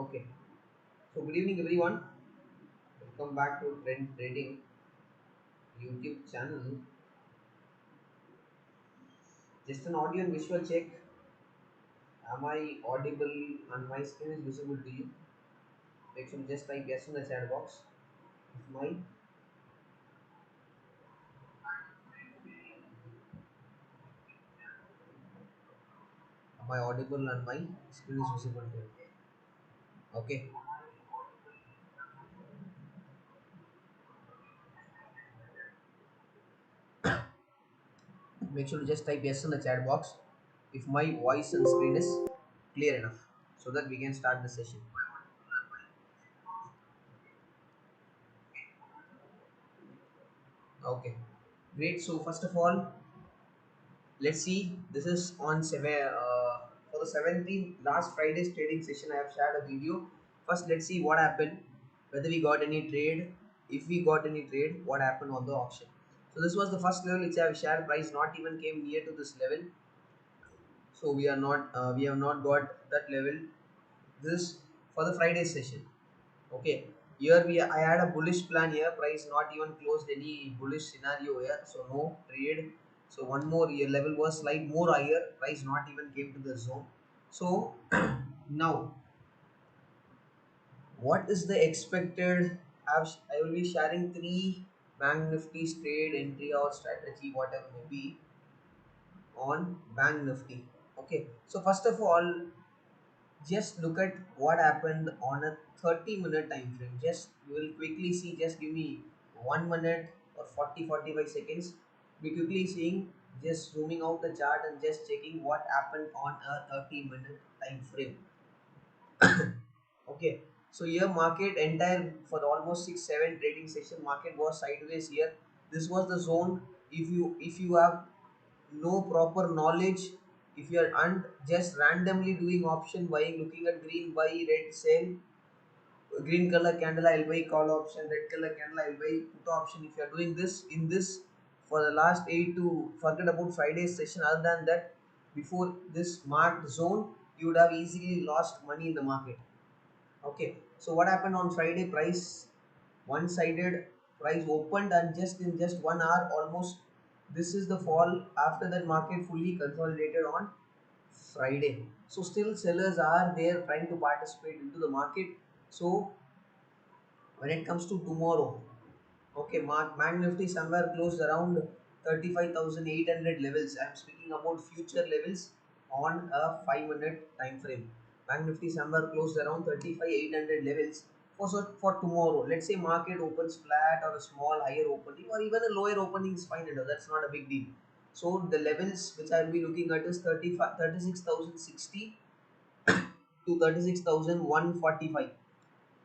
Okay, so good evening everyone. Welcome back to Trend Trading YouTube channel. Just an audio and visual check. Am I audible and my screen is visible to you? Make sure to just type yes in the chat box. If my Am I audible and my screen is visible to you? Okay. Make sure to just type yes in the chat box if my voice and screen is clear enough so that we can start the session. Okay. Great. So first of all, let's see. This is on for the 17th last Friday's trading session. I have shared a video. First, let's see what happened. Whether we got any trade. If we got any trade, what happened on the auction. So this was the first level which I have shared. Price not even came near to this level. So we have not got that level. This for the Friday session. Okay. Here I had a bullish plan here. Price not even closed any bullish scenario here. So no trade. So one more here level was like more higher. Price not even came to the zone. So now what is the expected? I will be sharing three Bank Nifty trade entry or strategy whatever may be on Bank Nifty. Okay. So first of all, just look at what happened on a 30-minute time frame. Just you will quickly see, just give me 1 minute or 40-45 seconds. Be quickly seeing, just zooming out the chart and just checking what happened on a 30-minute time frame. Okay, so here market entire for the almost 6-7 trading session, market was sideways here. This was the zone. If you have no proper knowledge, if you are just randomly doing option buying, looking at green buy, red sell, green color candle I'll buy call option, red color candle I'll buy put option. If you are doing this in this for the last 8 to forget about Friday's session, other than that, before this marked zone, you would have easily lost money in the market. Okay, so what happened on Friday? Price one-sided, price opened and just in just 1 hour almost, this is the fall. After that, market fully consolidated on Friday. So still sellers are there trying to participate into the market. So when it comes to tomorrow, okay, Bank Nifty somewhere closed around 35,800 levels. I am speaking about future levels on a 5-minute time frame. Bank Nifty somewhere closed around 35,800 levels. For tomorrow, let's say market opens flat or a small higher opening or even a lower opening is fine enough. That's not a big deal. So the levels which I'll be looking at is 36,060 to 36,145.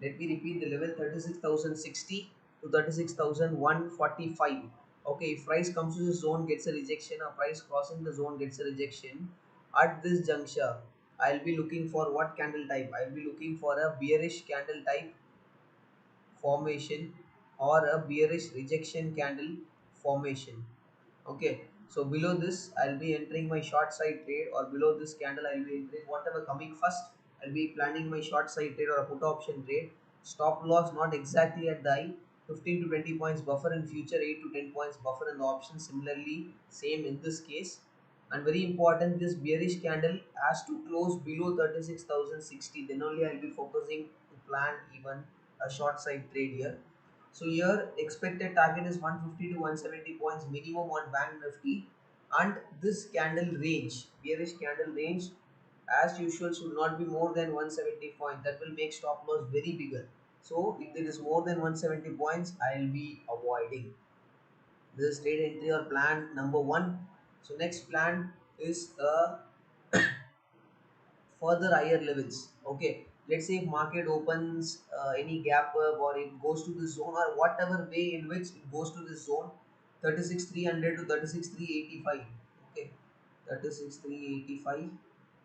Let me repeat the level: 36,060 to 36,145. Okay, if price comes to the zone gets a rejection, or price crossing the zone gets a rejection, at this juncture I'll be looking for what candle type? I'll be looking for a bearish candle type formation or a bearish rejection candle formation. Okay, so below this I'll be entering my short side trade, or below this candle I'll be entering whatever coming first. I'll be planning my short side trade or a put option trade. Stop loss not exactly at the high, 15 to 20 points buffer in future, 8 to 10 points buffer in the option. Similarly same in this case. And very important, this bearish candle has to close below 36,060, then only I'll be focusing to plan even a short side trade here. So here expected target is 150 to 170 points minimum on Bank Nifty, and this candle range, bearish candle range, as usual should not be more than 170 points. That will make stop loss very bigger. So if there is more than 170 points, I will be avoiding. This is trade entry or plan number one. So next plan is further higher levels. Okay, let's say if market opens any gap up or it goes to the zone or whatever way in which it goes to this zone, 36,300 to 36,385. Okay, 36,385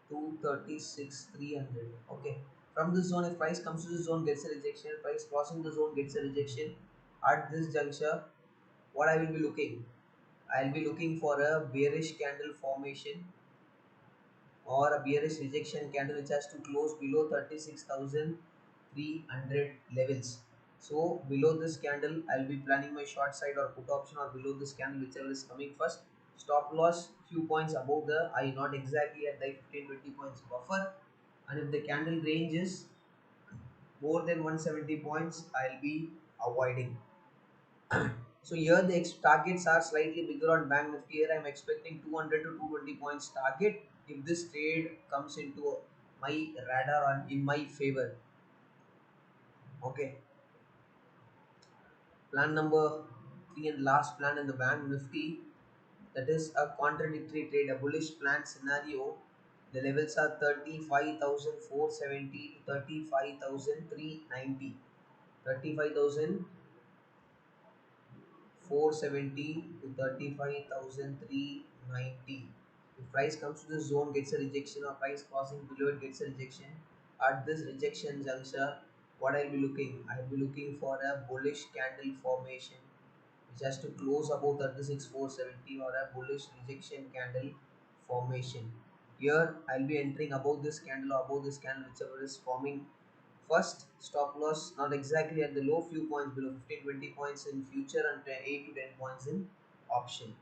to 36,300. Okay, from this zone, if price comes to the zone gets a rejection, price crossing the zone gets a rejection. At this juncture, what I will be looking, I'll be looking for a bearish candle formation or a bearish rejection candle which has to close below 36,000 300 levels. So below this candle I'll be planning my short side or put option, or below this candle whichever is coming first. Stop loss few points above the I, not exactly at the 15-20 points buffer. And if the candle range is more than 170 points, I'll be avoiding. So here the targets are slightly bigger on Bank Nifty. Here I'm expecting 200 to 220 points target if this trade comes into my radar or in my favor. Okay. Plan number 3 and last plan in the Bank Nifty, that is a contradictory trade, a bullish plan scenario. The levels are 35,470 to 35,390. 35,470 to 35,390. If price comes to this zone, gets a rejection, or price crossing below it gets a rejection. At this rejection juncture, what I'll be looking? I'll be looking for a bullish candle formation which has to close above 36,470, or a bullish rejection candle formation. Here I'll be entering above this candle or above this candle, whichever is forming first. Stop loss not exactly at the low, few points below, 15-20 points in future and 8 to 10 points in option.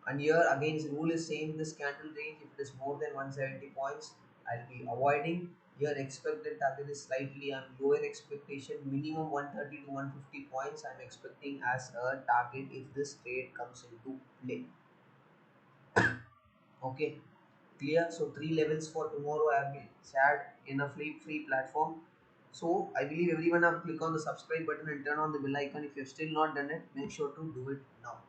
And here again the rule is same, this candle range if it is more than 170 points I'll be avoiding. Here expected target is slightly on lower expectation, minimum 130 to 150 points I'm expecting as a target if this trade comes into play. Okay, clear. So three levels for tomorrow I have been shared in a free platform. So I believe everyone have click on the subscribe button and turn on the bell icon. If you have still not done it, make sure to do it now.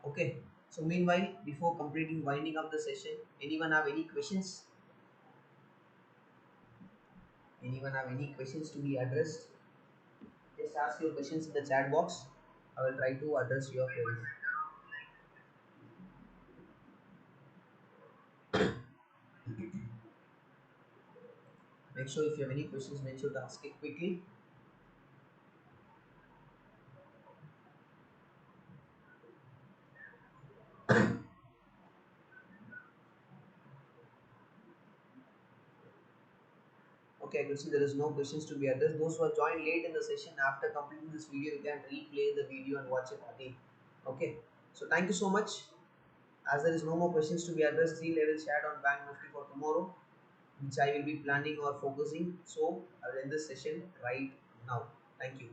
Okay. So meanwhile, before completing winding up the session, anyone have any questions? Anyone have any questions to be addressed? Just ask your questions in the chat box. I will try to address your queries. Make sure if you have any questions, make sure to ask it quickly. Okay, I can see there is no questions to be addressed. Those who are joined late in the session, after completing this video, you can replay the video and watch it again. Okay. So thank you so much. As there is no more questions to be addressed, three levels shared on Bank Nifty for tomorrow, which I will be planning or focusing. So I will end this session right now. Thank you.